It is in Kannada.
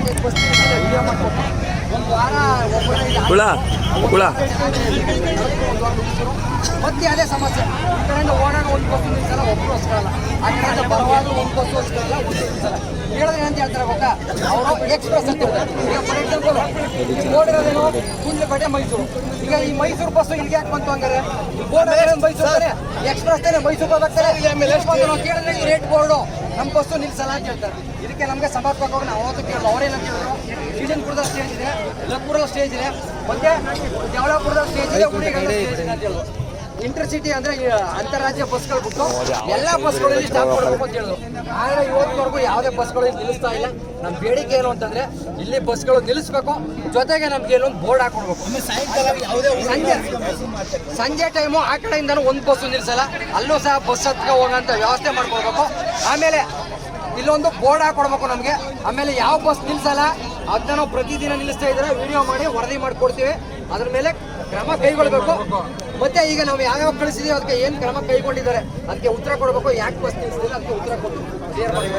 4-5 ಬಸ್ ವಿಡಿಯೋ ಮಾಡ್ಕೊಟ್ಟು ಒಂದು ವಾರ ಮತ್ತೆ ಅದೇ ಸಮಸ್ಯೆ. ಈ ಕಡೆಯಿಂದ ಓಡಾಡೋ ಒಂದು ಬಸ್ಸು ನಿಲ್ಸಲ್ಲ, ಒಬ್ಬರು ಹೊಸ್ಕೊಳ್ಳಲ್ಲ. ಆ ಕಡೆಯಿಂದ ಬರುವಾಗ ಒಂದು ಬಸ್ಸು ಹೊಸ್ಕೊಳ್ಳಲ್ಲ, ಒಂದು ನಿಲ್ಸಲ್ಲ. ಹೇಳಿದ್ರೆ ಅಂತ ಹೇಳ್ತಾರೆ ಗೊತ್ತಾ, ಅವರು ಎಕ್ಸ್ಪ್ರೆಸ್ ಅಂತ ಹೇಳ್ತಾರೆ. ಈಗ ಫಾರ್ ಎಕ್ಸಾಂಪಲ್ ಓಡಿರೋದೇನು ಕುಂದಲಪೇಟೆ ಮೈಸೂರು. ಈಗ ಈ ಮೈಸೂರು ಬಸ್ಸು ಇಲ್ಲಿಗೆ ಯಾಕೆ ಬಂತು ಹಂಗಾರೆ? ಓಡೋದೇನು ಮೈಸೂರು ಎಕ್ಸ್ಪ್ರೆಸ್ ತಾನೆ ಮೈಸೂರು ಹೋಗ್ತಾರೆ. ಕೇಳಿದ್ರೆ ಈ ರೇಟ್ ಬೋರ್ಡು ನಮ್ಮ ಬಸ್ಸು ನಿಲ್ಸಲ್ಲ ಅಂತ ಹೇಳ್ತಾರೆ. ಇದಕ್ಕೆ ನಮಗೆ ಸಮರ್ಪಕವಾಗಿ ನಾವು ಅವತ್ತು ಕೇಳೋದು. ಅವರೇನು ಕೇಳಿದ್ರು, ವಿಜಯಪುರದಲ್ಲಿ ಸ್ಟೇಜ್ ಇದೆ, ಲಕ್ಪುರಲ್ಲಿ ಸ್ಟೇಜ್ ಇದೆ, ಮತ್ತೆ ದೇವಳಾಪುರದಲ್ಲಿ ಸ್ಟೇಜ್ ಇದೆ, ಹುಡುಗಿಗಳಲ್ಲಿ ಸ್ಟೇಜ್ ಇದೆ ಅಂತ ಹೇಳೋದು. ಇಂಟರ್ಸಿಟಿ ಅಂದ್ರೆ ಅಂತಾರಾಜ್ಯ ಬಸ್ಗಳು ಬಿಟ್ಟು ಎಲ್ಲ ಬಸ್ಗಳಲ್ಲಿ ಸ್ಟಾಪ್ ಕೊಡಬೇಕು ಅಂತ ಹೇಳಿದ್ರು. ಆದರೆ ಇವತ್ತವರೆಗೂ ಯಾವುದೇ ಬಸ್ಗಳು ನಿಲ್ಲಿಸ್ತಾ ಇಲ್ಲ. ನಮ್ಮ ಬೇಡಿಕೆ ಏನು ಅಂತಂದ್ರೆ ಇಲ್ಲಿ ಬಸ್ಗಳು ನಿಲ್ಲಿಸ್ಬೇಕು, ಜೊತೆಗೆ ನಮ್ಗೆ ಏನೊಂದು ಬೋರ್ಡ್ ಹಾಕೊಡ್ಬೇಕು. ಸಂಜೆ ಟೈಮು ಆ ಕಡೆಯಿಂದನೂ ಒಂದು ಬಸ್ಸು ನಿಲ್ಲಿಸಲ್ಲ, ಅಲ್ಲೂ ಸಹ ಬಸ್ ಹತ್ಕ ಹೋಗೋಂಥ ವ್ಯವಸ್ಥೆ ಮಾಡ್ಕೊಡ್ಬೇಕು. ಆಮೇಲೆ ಇಲ್ಲೊಂದು ಬೋರ್ಡ್ ಹಾಕೊಡ್ಬೇಕು ನಮಗೆ. ಆಮೇಲೆ ಯಾವ ಬಸ್ ನಿಲ್ಲಿಸಲ್ಲ ಅದನ್ನ ನಾವು ಪ್ರತಿದಿನ ನಿಲ್ಲಿಸ್ತಾ ಇದ್ರೆ ವಿಡಿಯೋ ಮಾಡಿ ವರದಿ ಮಾಡಿಕೊಡ್ತೀವಿ. ಅದ್ರ ಮೇಲೆ ಕ್ರಮ ಕೈಗೊಳ್ಬೇಕು. ಮತ್ತೆ ಈಗ ನಾವು ಯಾವ್ಯಾವ ಕಳಿಸಿದೀವಿ ಅದಕ್ಕೆ ಏನು ಕ್ರಮ ಕೈಗೊಂಡಿದ್ದಾರೆ ಅದಕ್ಕೆ ಉತ್ತರ ಕೊಡಬೇಕು. ಯಾಕೆ ಬಸ್ ನಿಲ್ಲಿಸಿದ್ರೆ ಅದಕ್ಕೆ ಉತ್ತರ ಕೊಟ್ಟು ಕ್ಲಿಯರ್ ಮಾಡಿ.